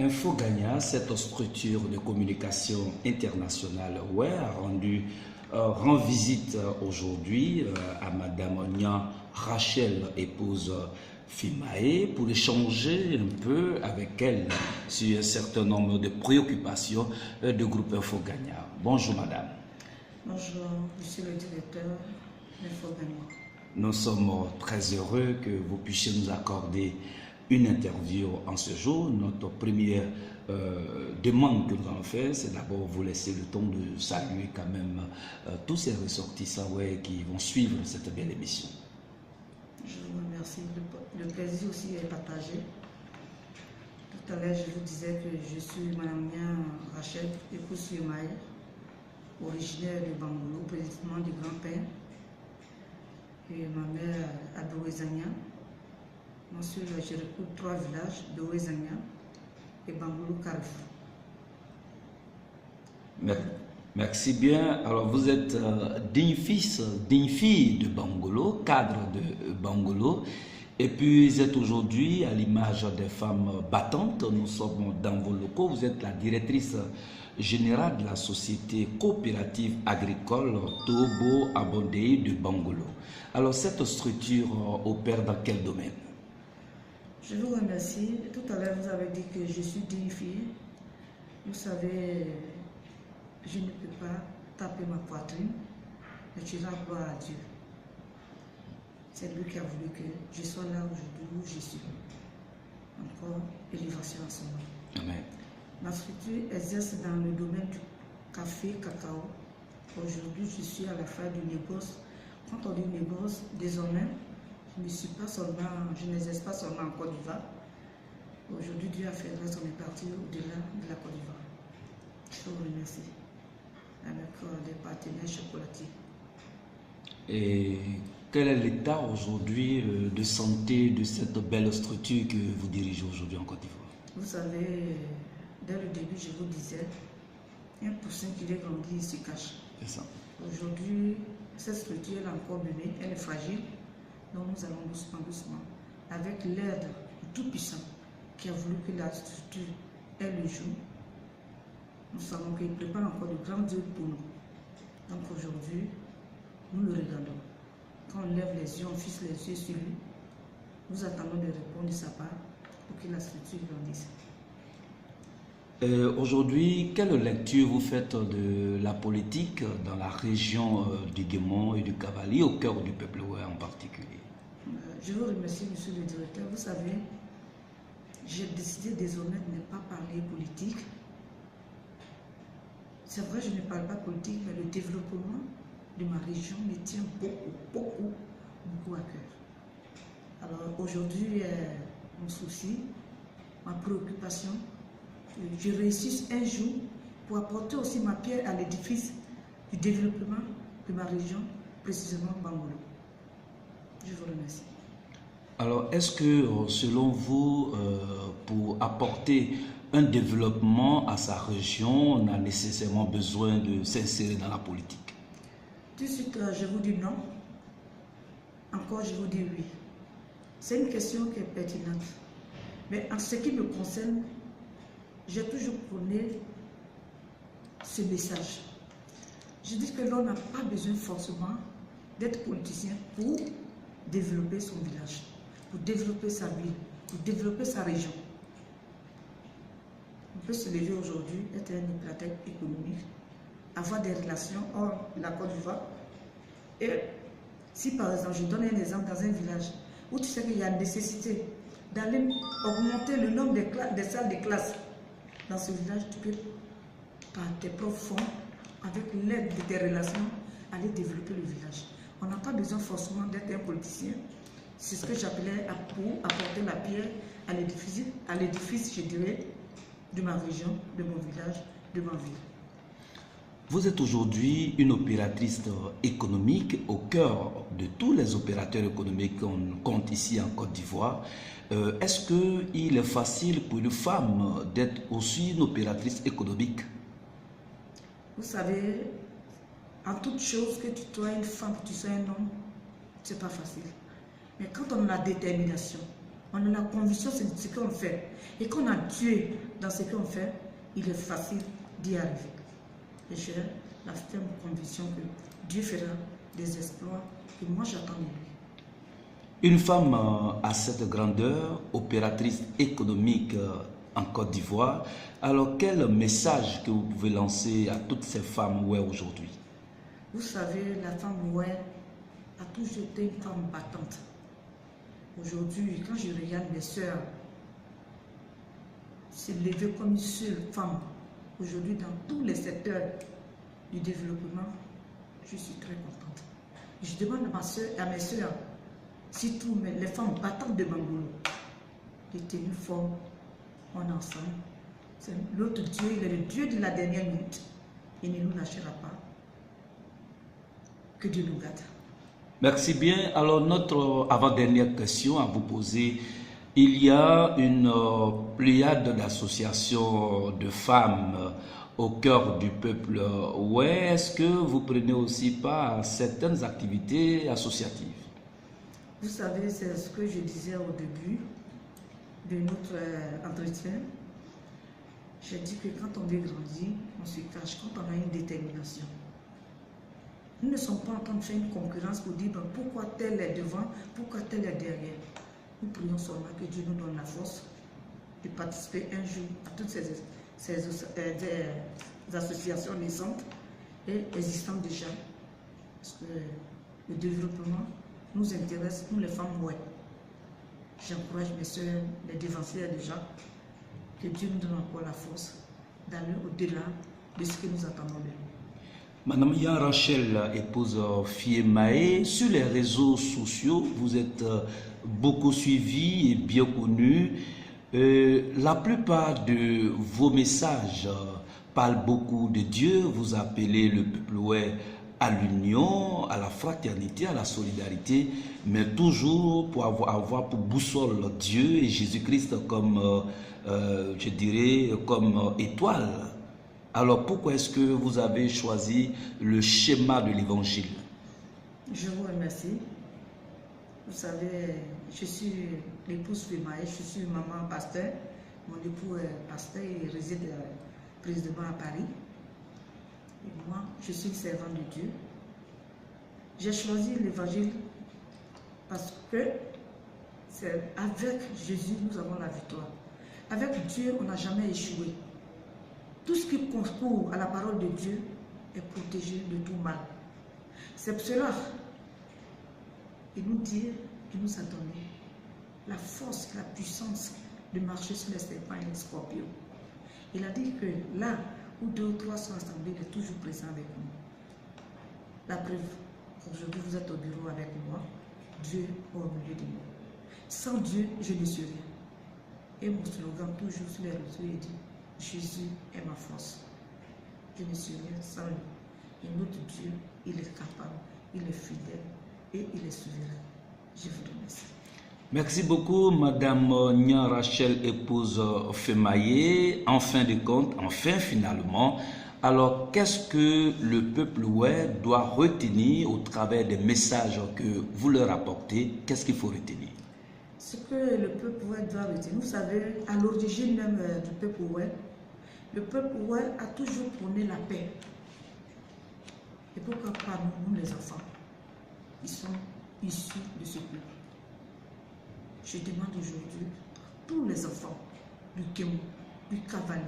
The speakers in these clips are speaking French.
Infogania, cette structure de communication internationale, rend visite aujourd'hui à Madame Nya Rachel, épouse Fimae, pour échanger un peu avec elle sur un certain nombre de préoccupations du groupe Infogania. Bonjour Madame. Bonjour, monsieur le directeur d'Infogania. Nous sommes très heureux que vous puissiez nous accorder une interview en ce jour. Notre première demande que nous allons faire, c'est d'abord vous laisser le temps de saluer quand même tous ces ressortissants qui vont suivre cette belle émission. Je vous remercie. Le plaisir aussi est partagé. Tout à l'heure, je vous disais que je suis Madame Nya Rachel, épouse Fimae, originaire de Bangolo, précisément du grand-père. Et ma mère à Douezania. Ensuite, je recouvre 3 villages, Douezania et Bangolo Carrefour. Merci bien. Alors, vous êtes digne fille de Bangolo, cadre de Bangolo. Et puis, vous êtes aujourd'hui à l'image des femmes battantes. Nous sommes dans vos locaux. Vous êtes la directrice générale de la société coopérative agricole Tobo Abondei de Bangolo. Alors, cette structure opère dans quel domaine? Je vous remercie. Tout à l'heure, vous avez dit que je suis digne fille. Vous savez, je ne peux pas taper ma poitrine, mais je rends gloire à Dieu. C'est lui qui a voulu que je sois là aujourd'hui où je suis. Encore élévation à son nom. Amen. Ma structure exerce dans le domaine du café, cacao. Aujourd'hui, je suis à la fin du négoce. Quand on dit négoce, désormais, je n'exerce pas seulement en Côte d'Ivoire. Aujourd'hui, Dieu a fait grâce, on est parti au-delà de la Côte d'Ivoire. Je vous remercie. Avec des partenaires chocolatiers. Et quel est l'état aujourd'hui de santé de cette belle structure que vous dirigez aujourd'hui en Côte d'Ivoire? Vous savez, dès le début, je vous disais, un poussin qui est grandi, il se cache. C'est ça. Aujourd'hui, cette structure est encore bébé, elle est fragile. Donc nous allons doucement, doucement, avec l'aide du Tout-Puissant qui a voulu que la structure ait le jour. Nous savons qu'il prépare encore de grands dieux pour nous. Donc aujourd'hui, nous le regardons. Quand on lève les yeux, on fixe les yeux sur lui, nous attendons des réponses de sa part pour que la structure grandisse. Aujourd'hui, quelle lecture vous faites de la politique dans la région du Guémon et du Cavalier, au cœur du peuple ouai en particulier? Je vous remercie, monsieur le directeur. Vous savez, j'ai décidé désormais de ne pas parler politique. C'est vrai, je ne parle pas politique, mais le développement de ma région me tient beaucoup à cœur. Alors aujourd'hui, mon souci, ma préoccupation, je réussisse un jour pour apporter aussi ma pierre à l'édifice du développement de ma région, précisément Bangolo. Je vous remercie. Alors, est-ce que, selon vous, pour apporter un développement à sa région, on a nécessairement besoin de s'insérer dans la politique? Tout de suite, je vous dis non. Encore, je vous dis oui. C'est une question qui est pertinente. Mais en ce qui me concerne, j'ai toujours prôné ce message. Je dis que l'on n'a pas besoin forcément d'être politicien pour développer son village, pour développer sa ville, pour développer sa région. On peut se lever aujourd'hui, être un opérateur économique, avoir des relations hors la Côte d'Ivoire. Et si par exemple, je donne un exemple dans un village où tu sais qu'il y a nécessité d'aller augmenter le nombre des salles de classe, dans ce village, tu peux, par tes propres fonds, avec l'aide de tes relations, aller développer le village. On n'a pas besoin forcément d'être un politicien. C'est ce que j'appelais pour apporter la pierre à l'édifice, je dirais, de ma région, de mon village, de ma ville. Vous êtes aujourd'hui une opératrice économique au cœur de tous les opérateurs économiques qu'on compte ici en Côte d'Ivoire. Est-ce qu'il est facile pour une femme d'être aussi une opératrice économique? Vous savez, en toute chose, que tu sois une femme, que tu sois un homme, c'est pas facile. Mais quand on a la détermination, On a la conviction de ce qu'on fait. Et qu'on a Dieu dans ce qu'on fait, il est facile d'y arriver. Et j'ai la ferme conviction que Dieu fera des exploits que moi j'attends de lui. Une femme à cette grandeur, opératrice économique en Côte d'Ivoire, alors quel message que vous pouvez lancer à toutes ces femmes aujourd'hui? Vous savez, la femme a toujours été une femme battante. Aujourd'hui, quand je regarde mes sœurs s'élever comme une seule femme, aujourd'hui dans tous les secteurs du développement, je suis très contente. Je demande à mes sœurs, surtout les femmes battantes de Bangolo, de tenir fort en ensemble. L'autre Dieu, il est le Dieu de la dernière minute. Il ne nous lâchera pas. Que Dieu nous garde. Merci bien. Alors, notre avant-dernière question à vous poser. Il y a une pléiade d'associations de femmes au cœur du peuple. Est-ce que vous prenez aussi part à certaines activités associatives? Vous savez, c'est ce que je disais au début de notre entretien. J'ai dit que quand on veut grandir, on se cache, quand on a une détermination. Nous ne sommes pas en train de faire une concurrence pour dire pourquoi tel est devant, pourquoi tel est derrière. Nous prions seulement que Dieu nous donne la force de participer un jour à toutes ces associations naissantes et existantes déjà. Parce que le développement nous intéresse, nous les femmes, J'encourage mes soeurs, les devancières déjà, que Dieu nous donne encore la force d'aller au-delà de ce que nous attendons de nous. Madame Yan Rachel, épouse Fiemae, sur les réseaux sociaux, vous êtes beaucoup suivie et bien connue. La plupart de vos messages parlent beaucoup de Dieu. Vous appelez le peuple à l'union, à la fraternité, à la solidarité, mais toujours pour avoir pour boussole Dieu et Jésus-Christ comme, je dirais, comme étoile. Alors pourquoi est-ce que vous avez choisi le schéma de l'évangile? Je vous remercie. Vous savez, je suis l'épouse de Maë, je suis maman pasteur. Mon époux est pasteur et réside précisément à Paris. Et moi, je suis une servante de Dieu. J'ai choisi l'évangile parce que c'est avec Jésus nous avons la victoire. Avec Dieu, on n'a jamais échoué. Tout ce qui concourt à la parole de Dieu est protégé de tout mal. C'est pour cela qu'il nous dit, qu'il nous a donné la force, la puissance de marcher sur les serpents et les scorpions. Il a dit que là où 2 ou 3 sont assemblés, il est toujours présent avec nous. La preuve, aujourd'hui vous êtes au bureau avec moi, Dieu est au milieu de nous. Sans Dieu, je ne suis rien. Et mon slogan toujours sur les réseaux, il dit, Jésus est ma force. Je ne suis rien sans lui. Et notre Dieu, il est capable, il est fidèle et il est souverain. Je vous remercie. Merci beaucoup, Madame Yan Rachel, épouse Fiemae. En fin de compte, finalement, alors qu'est-ce que le peuple doit retenir au travers des messages que vous leur apportez? Qu'est-ce qu'il faut retenir? Ce que le peuple doit retenir, vous savez, à l'origine même du peuple le peuple a toujours prôné la paix. Et pourquoi pas nous les enfants? Ils sont issus de ce peuple. Je demande aujourd'hui à tous les enfants du Kémou, du Cavalier,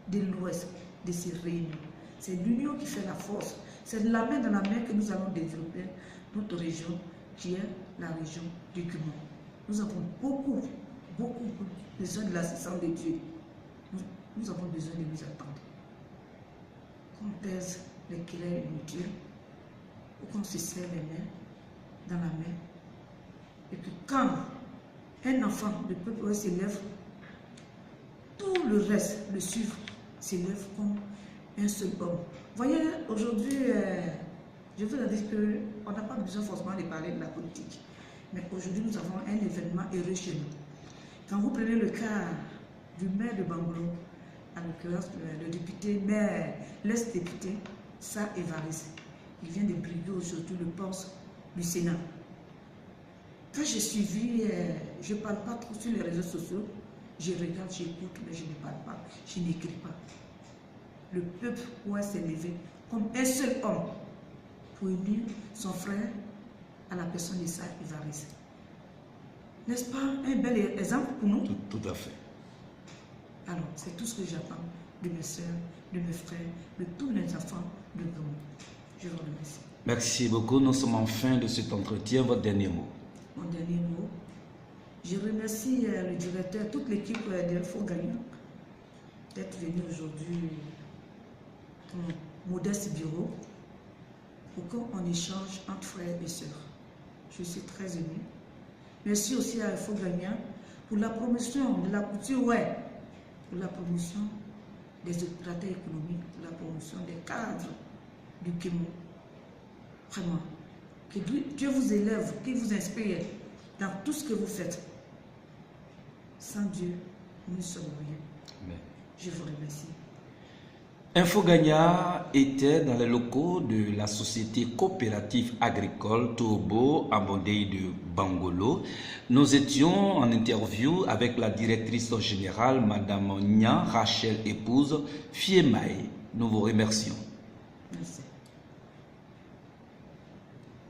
de l'Ouest, de se réunir. C'est l'union qui fait la force. C'est de la main dans la main que nous allons développer notre région, qui est la région du Kémou. Nous avons beaucoup besoin de l'assistance de Dieu. Nous avons besoin de nous attendre. Qu'on pèse les querelles inutiles, ou qu'on se serre les mains dans la main. Et que quand un enfant de peuple s'élève, tout le reste, le suivre, s'élève comme un seul homme. Voyez, aujourd'hui, je veux dire qu'on n'a pas besoin forcément de parler de la politique. Mais aujourd'hui, nous avons un événement heureux chez nous. Quand vous prenez le cas du maire de Bangolo, en l'occurrence le député maire, l'ex-député, Sa Évariste, il vient de briguer aujourd'hui le poste du Sénat. Quand j'ai suivi, je ne parle pas trop sur les réseaux sociaux, je regarde, j'écoute, mais je ne parle pas, je n'écris pas. Le peuple pourrait s'élever comme un seul homme pour unir son frère à la personne de Sarr Évariste. N'est-ce pas un bel exemple pour nous? Tout à fait. Alors, c'est tout ce que j'attends de mes soeurs, de mes frères, de tous les enfants de Gabon. Je vous remercie. Merci beaucoup. Nous sommes en fin de cet entretien. Votre dernier mot. Mon dernier mot, je remercie le directeur, toute l'équipe d'Info Gagnant d'être venu aujourd'hui dans mon modeste bureau pour qu'on échange entre frères et sœurs. Je suis très émue. Merci aussi à Info Gagnant pour la promotion de la couture, pour la promotion des opérateurs économiques, pour la promotion des cadres du Kémo. Vraiment, que Dieu vous élève, qu'il vous inspire dans tout ce que vous faites. Sans Dieu, nous ne sommes rien. Amen. Je vous remercie. Infogagna était dans les locaux de la société coopérative agricole Tobo Ambondei de Bangolo. Nous étions en interview avec la directrice générale, Madame Nya Rachel Épouse Fiemae. Nous vous remercions. Merci.